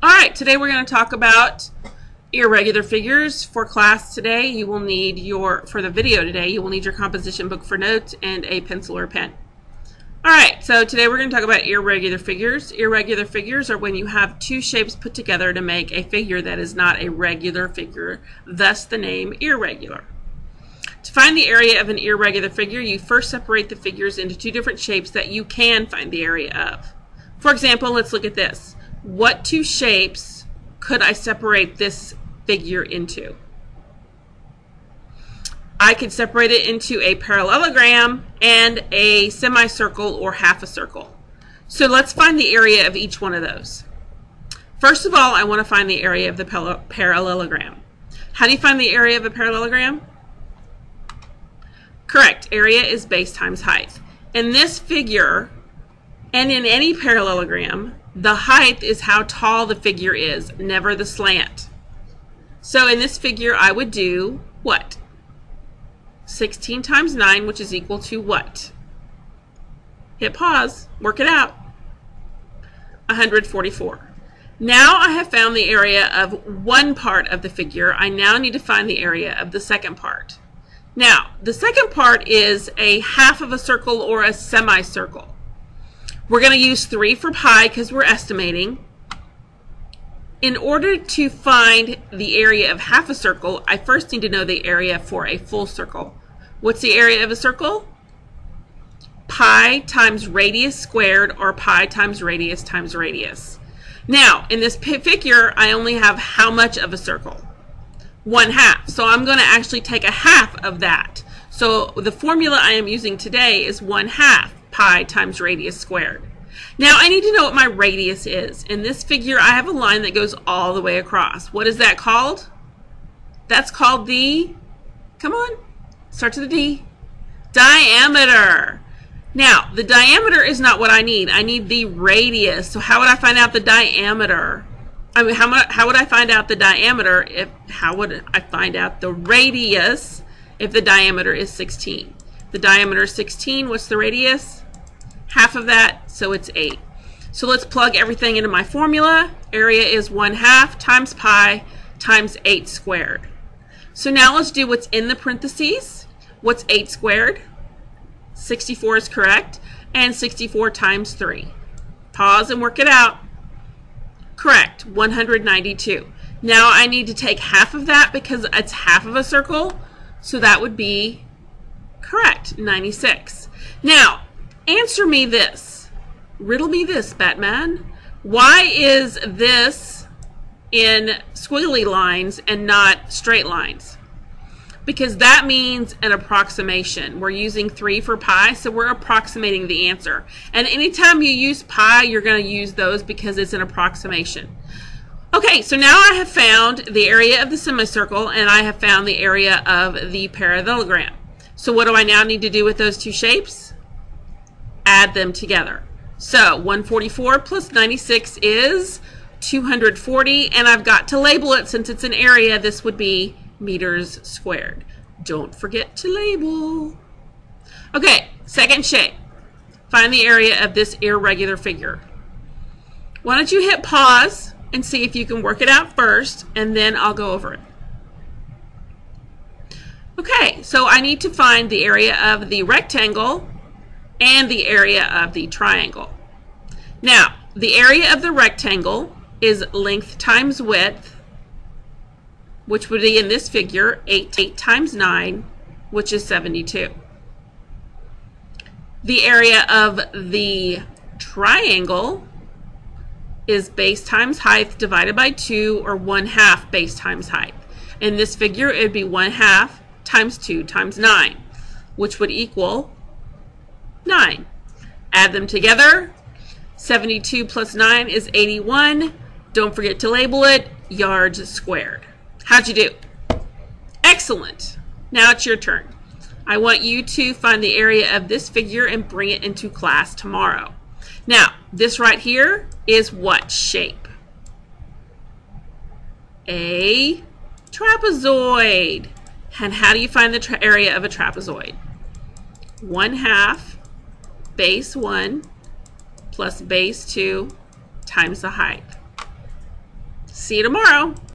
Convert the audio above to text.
All right, today we're going to talk about irregular figures. For class today, you will need for the video today, you will need your composition book for notes and a pencil or pen. All right, so today we're going to talk about irregular figures. Irregular figures are when you have two shapes put together to make a figure that is not a regular figure, thus the name irregular. To find the area of an irregular figure, you first separate the figures into two different shapes that you can find the area of. For example, let's look at this. What two shapes could I separate this figure into? I could separate it into a parallelogram and a semicircle or half a circle. So let's find the area of each one of those. First of all, I want to find the area of the parallelogram. How do you find the area of a parallelogram? Correct. Area is base times height. In this figure, and in any parallelogram, the height is how tall the figure is, never the slant. So in this figure, I would do what? 16 times 9, which is equal to what? Hit pause, work it out. 144. Now I have found the area of one part of the figure. I now need to find the area of the second part. Now, the second part is a half of a circle or a semicircle. We're going to use 3 for pi because we're estimating. In order to find the area of half a circle, I first need to know the area for a full circle. What's the area of a circle? Pi times radius squared, or pi times radius times radius. Now, in this figure, I only have how much of a circle? 1/2. So I'm going to actually take a half of that. So the formula I am using today is 1/2 pi times radius squared. Now I need to know what my radius is. In this figure, I have a line that goes all the way across. What is that called? That's called the, come on, start to the D, diameter. Now, the diameter is not what I need. I need the radius. So how would I find out the diameter? I mean, how would I find out the diameter how would I find out the radius if the diameter is 16? The diameter is 16, what's the radius? Half of that, so it's 8. So let's plug everything into my formula. Area is 1/2 times pi times 8 squared. So now let's do what's in the parentheses. What's 8 squared? 64 is correct. And 64 times 3. Pause and work it out. Correct, 192. Now I need to take half of that because it's half of a circle. So that would be correct, 96. Now, answer me this. Riddle me this, Batman. Why is this in squiggly lines and not straight lines? Because that means an approximation. We're using 3 for pi, so we're approximating the answer. And anytime you use pi, you're going to use those because it's an approximation. Okay, so now I have found the area of the semicircle and I have found the area of the parallelogram. So what do I now need to do with those two shapes? Add them together. So 144 plus 96 is 240, and I've got to label it since it's an area. This would be meters squared. Don't forget to label. Okay, second shape. Find the area of this irregular figure. Why don't you hit pause and see if you can work it out first, and then I'll go over it. Okay, so I need to find the area of the rectangle and the area of the triangle. Now, the area of the rectangle is length times width, which would be in this figure 8 times 9, which is 72. The area of the triangle is base times height divided by 2, or 1/2 base times height. In this figure, it would be 1/2 times 2 times 9, which would equal 9. Add them together. 72 plus 9 is 81. Don't forget to label it yards squared. How'd you do? Excellent. Now it's your turn. I want you to find the area of this figure and bring it into class tomorrow. Now, this right here is what shape? A trapezoid. And how do you find the area of a trapezoid? 1/2 base 1 plus base 2 times the height. See you tomorrow.